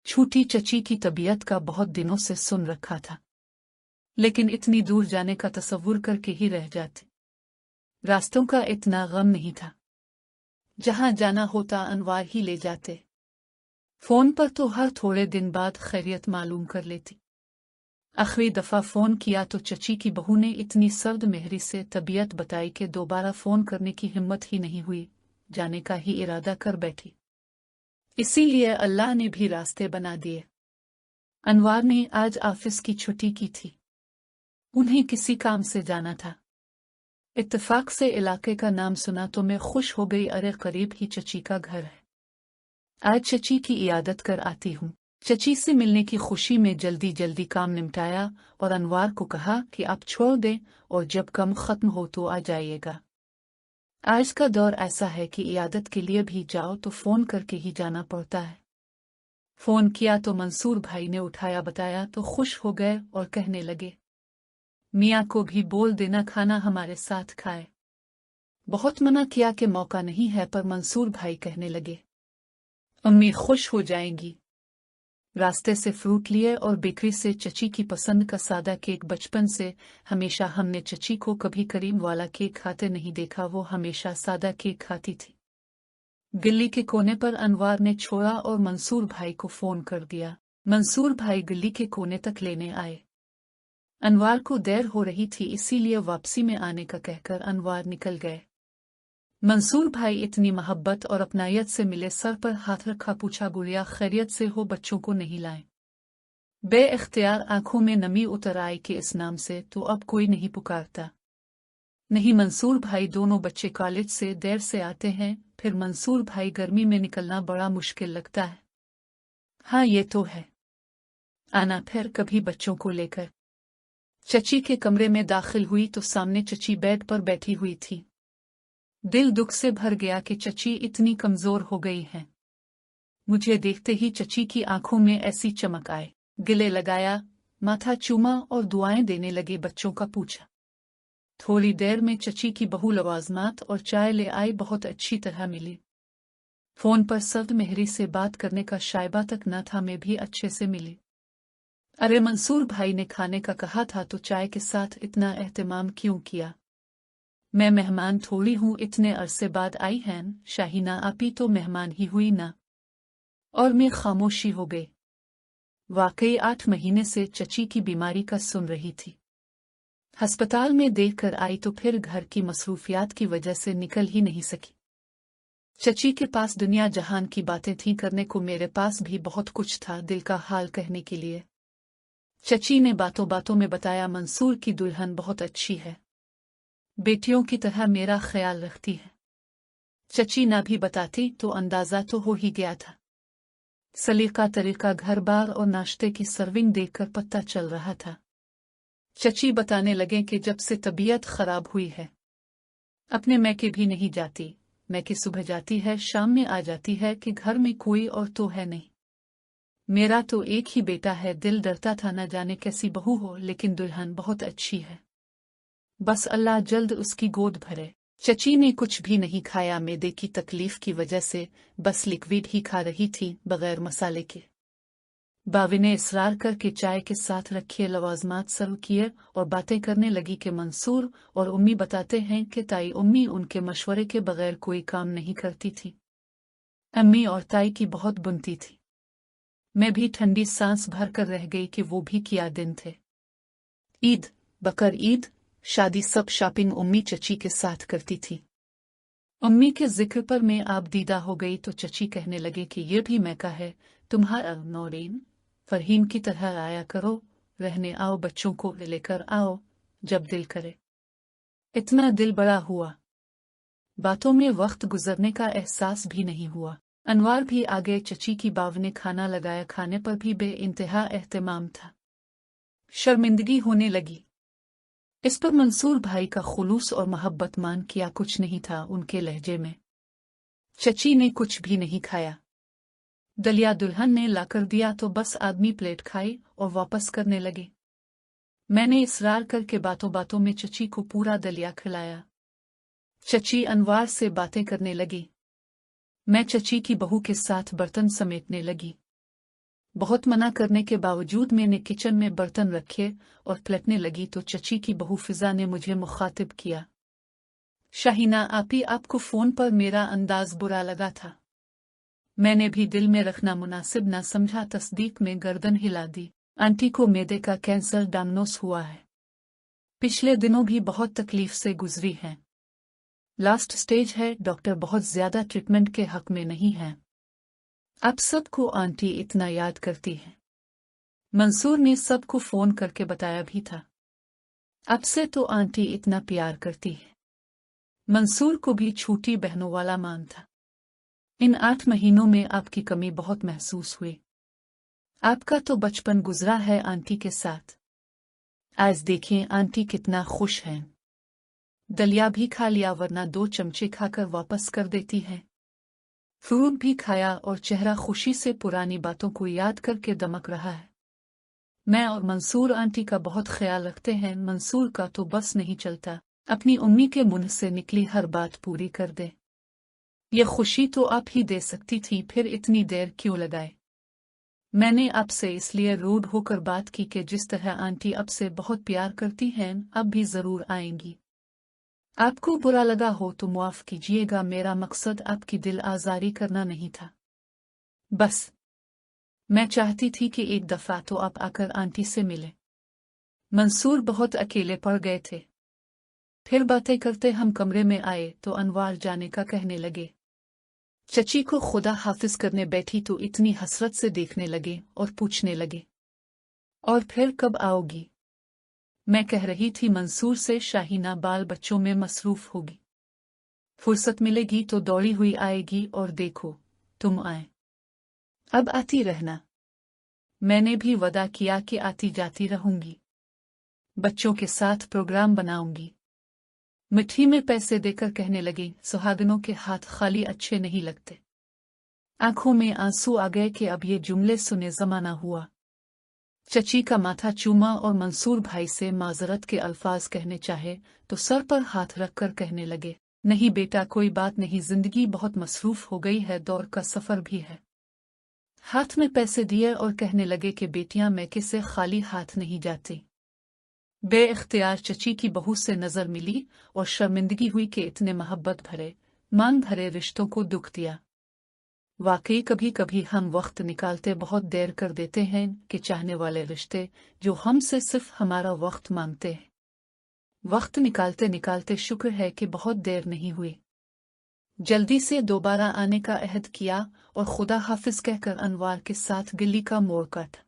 छोटी चची की तबीयत का बहुत दिनों से सुन रखा था, लेकिन इतनी दूर जाने का तसव्वुर करके ही रह जाती। रास्तों का इतना गम नहीं था, जहां जाना होता अनवार ही ले जाते। फोन पर तो हर थोड़े दिन बाद खैरियत मालूम कर लेती। आखिरी दफा फोन किया तो चची की बहू ने इतनी सर्द मेहरी से तबीयत बताई कि दोबारा फोन करने की हिम्मत ही नहीं हुई, जाने का ही इरादा कर बैठी। इसीलिए अल्लाह ने भी रास्ते बना दिए। अनवार ने आज ऑफिस की छुट्टी की थी, उन्हें किसी काम से जाना था। इत्तेफाक से इलाके का नाम सुना तो मैं खुश हो गई। अरे करीब ही चची का घर है, आज चची की इयादत कर आती हूँ। चची से मिलने की खुशी में जल्दी जल्दी काम निपटाया और अनवार को कहा कि आप छोड़ दें और जब कम खत्म हो तो आ जाइएगा। आज का दौर ऐसा है कि इयादत के लिए भी जाओ तो फोन करके ही जाना पड़ता है। फोन किया तो मंसूर भाई ने उठाया, बताया तो खुश हो गए और कहने लगे, मियाँ को भी बोल देना खाना हमारे साथ खाए। बहुत मना किया कि मौका नहीं है, पर मंसूर भाई कहने लगे, अम्मी खुश हो जाएंगी। रास्ते से फ्रूट लिए और बेकरी से चची की पसंद का सादा केक। बचपन से हमेशा हमने चची को कभी क्रीम वाला केक खाते नहीं देखा, वो हमेशा सादा केक खाती थी। गली के कोने पर अनवार ने छोड़ा और मंसूर भाई को फोन कर दिया। मंसूर भाई गली के कोने तक लेने आए। अनवार को देर हो रही थी, इसीलिए वापसी में आने का कहकर अनवार निकल गए। मंसूर भाई इतनी मोहब्बत और अपनायत से मिले, सर पर हाथ रखा, पूछा, गुड़िया खैरियत से हो, बच्चों को नहीं लाए? बे-इख्तियार आंखों में नमी उतर आई कि इस नाम से तो अब कोई नहीं पुकारता। नहीं मंसूर भाई, दोनों बच्चे कॉलेज से देर से आते हैं, फिर मंसूर भाई गर्मी में निकलना बड़ा मुश्किल लगता है। हाँ ये तो है, आना फिर कभी बच्चों को लेकर। चची के कमरे में दाखिल हुई तो सामने चची बेड पर बैठी हुई थी। दिल दुख से भर गया कि चची इतनी कमजोर हो गई है। मुझे देखते ही चची की आंखों में ऐसी चमक आए, गले लगाया, माथा चूमा और दुआएं देने लगे। बच्चों का पूछा। थोड़ी देर में चची की बहू लवाजमात और चाय ले आई, बहुत अच्छी तरह मिली। फोन पर सर्द मेहरी से बात करने का शायबा तक न था, मैं भी अच्छे से मिली। अरे मंसूर भाई ने खाने का कहा था तो चाय के साथ इतना एहतमाम क्यों किया? मैं मेहमान थोड़ी हूँ, इतने अरसे बाद आई हैं। शाहीना आपी तो मेहमान ही हुई ना। और मैं खामोशी हो गई। वाकई 8 महीने से चची की बीमारी का सुन रही थी। अस्पताल में देख कर आई तो फिर घर की मसरूफियात की वजह से निकल ही नहीं सकी। चची के पास दुनिया जहान की बातें थीं करने को, मेरे पास भी बहुत कुछ था दिल का हाल कहने के लिए। चची ने बातों बातों में बताया, मंसूर की दुल्हन बहुत अच्छी है, बेटियों की तरह मेरा ख्याल रखती है। चची ना भी बताती तो अंदाजा तो हो ही गया था। सलीका तरीका, घर बार और नाश्ते की सर्विंग देखकर पता चल रहा था। चची बताने लगे कि जब से तबीयत खराब हुई है, अपने मैके भी नहीं जाती। मैके सुबह जाती है, शाम में आ जाती है कि घर में कोई और तो है नहीं। मेरा तो एक ही बेटा है, दिल डरता था न जाने कैसी बहू हो, लेकिन दुल्हन बहुत अच्छी है। बस अल्लाह जल्द उसकी गोद भरे। चची ने कुछ भी नहीं खाया, मैदे की तकलीफ की वजह से बस लिक्विड ही खा रही थी, बगैर मसाले के। बावी ने इसरार करके चाय के साथ रखे लवाजमात सर्व किए और बातें करने लगी कि मंसूर और उम्मी बताते हैं कि ताई उम्मी उनके मशवरे के बगैर कोई काम नहीं करती थी। अम्मी और ताई की बहुत बुनती थी। मैं भी ठंडी सांस भर कर रह गई कि वो भी क्या दिन थे। ईद, बकर ईद, शादी, सब शॉपिंग उम्मी चची के साथ करती थी। उम्मी के जिक्र पर मैं आबदीदा हो गई तो चची कहने लगे कि ये भी मैका है तुम्हारा नौरीन, फरहीम की तरह आया करो, रहने आओ, बच्चों को लेकर आओ जब दिल करे। इतना दिल बड़ा हुआ, बातों में वक्त गुजरने का एहसास भी नहीं हुआ। अनवार भी आ गए। चची की बाव ने खाना लगाया, खाने पर भी बेइंतहा एहतमाम था। शर्मिंदगी होने लगी। इस पर मंसूर भाई का खुलूस और मोहब्बत मान किया कुछ नहीं था उनके लहजे में। चची ने कुछ भी नहीं खाया। दलिया दुल्हन ने लाकर दिया तो बस आदमी प्लेट खाई और वापस करने लगे। मैंने इसरार करके बातों बातों में चची को पूरा दलिया खिलाया। चची अनवार से बातें करने लगी। मैं चची की बहू के साथ बर्तन समेटने लगी। बहुत मना करने के बावजूद मैंने किचन में बर्तन रखे और पलटने लगी तो चची की बहू फिजा ने मुझे मुखातिब किया। शाहीना आपी, आपको फोन पर मेरा अंदाज बुरा लगा था। मैंने भी दिल में रखना मुनासिब न समझा, तस्दीक में गर्दन हिला दी। आंटी को मैदे का कैंसर डायग्नोस हुआ है। पिछले दिनों भी बहुत तकलीफ से गुजरी हैं। लास्ट स्टेज है, डॉक्टर बहुत ज्यादा ट्रीटमेंट के हक में नहीं है। अब सबको आंटी इतना याद करती है। मंसूर ने सबको फोन करके बताया भी था। अब से तो आंटी इतना प्यार करती है। मंसूर को भी छोटी बहनों वाला मान था। इन 8 महीनों में आपकी कमी बहुत महसूस हुई। आपका तो बचपन गुजरा है आंटी के साथ। आज देखें आंटी कितना खुश हैं। दलिया भी खा लिया, वरना 2 चमचे खाकर वापस कर देती है। फ्रूट भी खाया और चेहरा खुशी से पुरानी बातों को याद करके दमक रहा है। मैं और मंसूर आंटी का बहुत ख्याल रखते हैं। मंसूर का तो बस नहीं चलता, अपनी उम्मी के मुंह से निकली हर बात पूरी कर दे। ये खुशी तो आप ही दे सकती थी, फिर इतनी देर क्यों लगाए। मैंने आपसे इसलिए रूड होकर बात की कि जिस तरह आंटी अब से बहुत प्यार करती हैं, अब भी जरूर आएंगी। आपको बुरा लगा हो तो माफ कीजिएगा, मेरा मकसद आपकी दिल आजारी करना नहीं था। बस मैं चाहती थी कि एक दफा तो आप आकर आंटी से मिले। मंसूर बहुत अकेले पड़ गए थे। फिर बातें करते हम कमरे में आए तो अनवार जाने का कहने लगे। चची को खुदा हाफिज करने बैठी तो इतनी हसरत से देखने लगे और पूछने लगे, और फिर कब आओगी। मैं कह रही थी मंसूर से, शाहीना बाल बच्चों में मसरूफ होगी, फुर्सत मिलेगी तो दौड़ी हुई आएगी, और देखो तुम आए। अब आती रहना। मैंने भी वादा किया कि आती जाती रहूंगी। बच्चों के साथ प्रोग्राम बनाऊंगी। मिट्टी में पैसे देकर कहने लगी, सुहागनों के हाथ खाली अच्छे नहीं लगते। आंखों में आंसू आ गए कि अब ये जुमले सुने जमाना हुआ। चची का माथा चूमा और मंसूर भाई से माजरत के अल्फाज कहने चाहे तो सर पर हाथ रखकर कहने लगे, नहीं बेटा कोई बात नहीं, जिंदगी बहुत मसरूफ हो गई है, दौर का सफर भी है। हाथ में पैसे दिए और कहने लगे कि बेटियां मैके से खाली हाथ नहीं जाती। बे-इख्तियार चची की बहू से नजर मिली और शर्मिंदगी हुई कि इतने मोहब्बत भरे मान भरे रिश्तों को दुख दिया। वाकई कभी कभी हम वक्त निकालते बहुत देर कर देते हैं कि चाहने वाले रिश्ते जो हमसे सिर्फ हमारा वक्त मांगते हैं, वक्त निकालते निकालते शुक्र है कि बहुत देर नहीं हुई। जल्दी से दोबारा आने का अहद किया और खुदा हाफिज कहकर अनवार के साथ गिल्ली का मोड़ काटा।